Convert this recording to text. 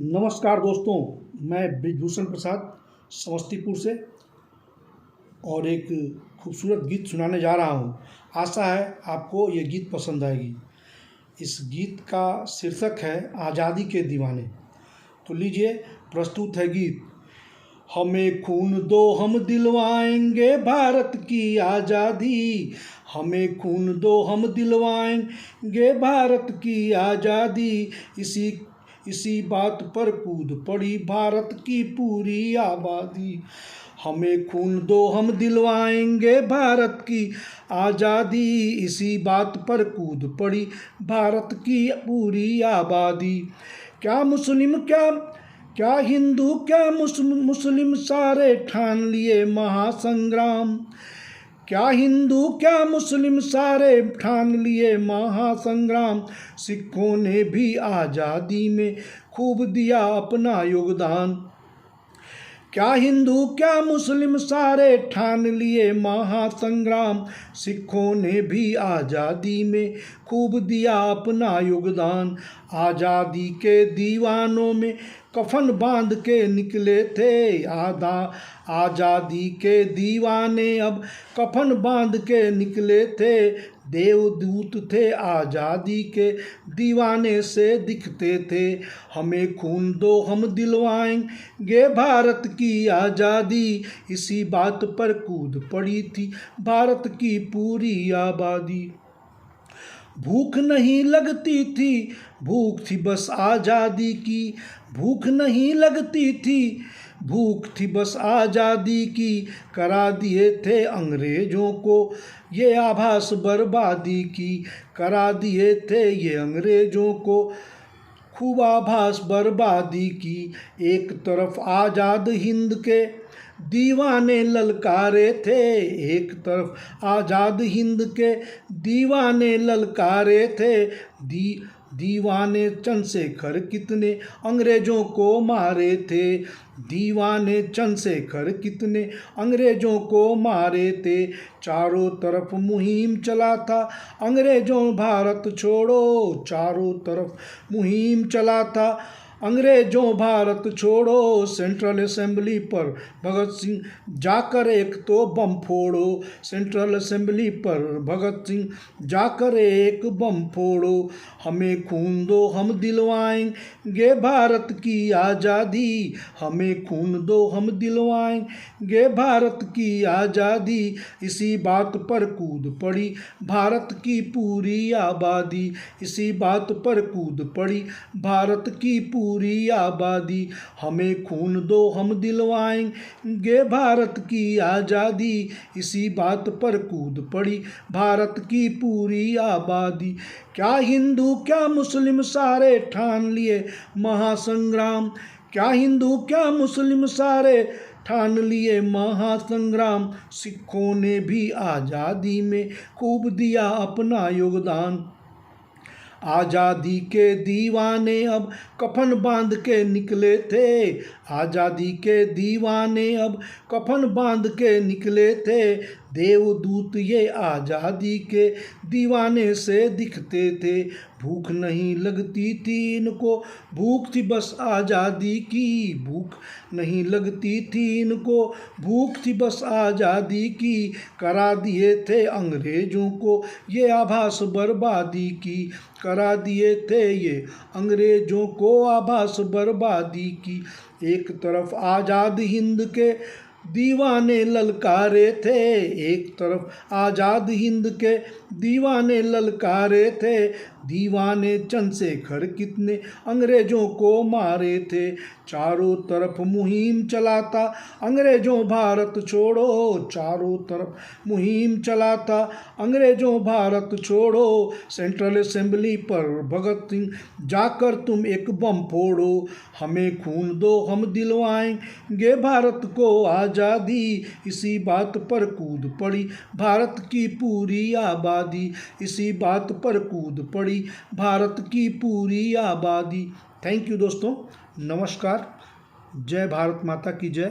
नमस्कार दोस्तों, मैं ब्रिजभूषण प्रसाद समस्तीपुर से और एक खूबसूरत गीत सुनाने जा रहा हूँ। आशा है आपको ये गीत पसंद आएगी। इस गीत का शीर्षक है आज़ादी के दीवाने। तो लीजिए, प्रस्तुत है गीत। हमें खून दो, हम दिलवाएंगे भारत की आज़ादी। हमें खून दो, हम दिलवाएंगे भारत की आज़ादी। इसी बात पर कूद पड़ी भारत की पूरी आबादी। हमें खून दो, हम दिलवाएंगे भारत की आज़ादी। इसी बात पर कूद पड़ी भारत की पूरी आबादी। क्या मुस्लिम क्या हिंदू क्या मुस्लिम सारे ठान लिए महासंग्राम। क्या हिंदू क्या मुस्लिम सारे ठान लिए महासंग्राम। सिखों ने भी आज़ादी में खूब दिया अपना योगदान। क्या हिंदू क्या मुस्लिम सारे ठान लिए महासंग्राम। सिखों ने भी आज़ादी में खूब दिया अपना योगदान। आज़ादी के दीवानों में कफन बांध के निकले थे आज़ादी के दीवाने अब कफन बांध के निकले थे। देवदूत थे आज़ादी के दीवाने से दिखते थे। हमें खून दो, हम दिलवाएंगे भारत की आज़ादी। इसी बात पर कूद पड़ी थी भारत की पूरी आबादी। भूख नहीं लगती थी, भूख थी बस आज़ादी की। भूख नहीं लगती थी, भूख थी बस आज़ादी की। करा दिए थे अंग्रेज़ों को ये आभास बर्बादी की। करा दिए थे ये अंग्रेज़ों को खूब आभास बर्बादी की। एक तरफ आज़ाद हिंद के दीवाने ललकारे थे। एक तरफ आज़ाद हिंद के दीवाने ललकारे थे। दीवाने चंद्रशेखर कितने अंग्रेज़ों को मारे थे। दीवाने चंद्रशेखर कितने अंग्रेज़ों को मारे थे। चारों तरफ मुहिम चला था अंग्रेज़ों भारत छोड़ो। चारों तरफ मुहिम चला था अंग्रेज़ों भारत छोड़ो। सेंट्रल असेंबली पर भगत सिंह जाकर एक तो बम फोड़ो। सेंट्रल असेंबली पर भगत सिंह जाकर एक बम फोड़ो। हमें खून दो, हम दिलवाएंगे भारत की आज़ादी। हमें खून दो, हम दिलवाएंगे भारत की आज़ादी। इसी बात पर कूद पड़ी भारत की पूरी आबादी। इसी बात पर कूद पड़ी भारत की पूरी आबादी। हमें खून दो, हम दिलवाएंगे भारत की आज़ादी। इसी बात पर कूद पड़ी भारत की पूरी आबादी। क्या हिंदू क्या मुस्लिम सारे ठान लिए महासंग्राम। क्या हिंदू क्या मुस्लिम सारे ठान लिए महासंग्राम। सिखों ने भी आज़ादी में खूब दिया अपना योगदान। आज़ादी के दीवाने अब कफन बांध के निकले थे। आज़ादी के दीवाने अब कफन बांध के निकले थे। देवदूत ये आज़ादी के दीवाने से दिखते थे। भूख नहीं लगती थी इनको, भूख थी बस आज़ादी की। भूख नहीं लगती थी इनको, भूख थी बस आज़ादी की। करा दिए थे अंग्रेज़ों को ये आभास बर्बादी की। करा दिए थे ये अंग्रेज़ों को आभास बर्बादी की। एक तरफ आज़ाद हिंद के दीवाने ललकारे थे। एक तरफ आज़ाद हिंद के दीवाने ललकारे थे। दीवाने चंद्रशेखर कितने अंग्रेज़ों को मारे थे। चारों तरफ मुहिम चलाता अंग्रेज़ों भारत छोड़ो। चारों तरफ मुहिम चलाता अंग्रेज़ों भारत छोड़ो। सेंट्रल असेंबली पर भगत सिंह जाकर तुम एक बम फोड़ो। हमें खून दो, हम दिलवाएंगे भारत को आज़ादी। इसी बात पर कूद पड़ी भारत की पूरी आबादी। इसी बात पर कूद पड़ी भारत की पूरी आबादी। थैंक यू दोस्तों, नमस्कार। जय भारत माता की जय।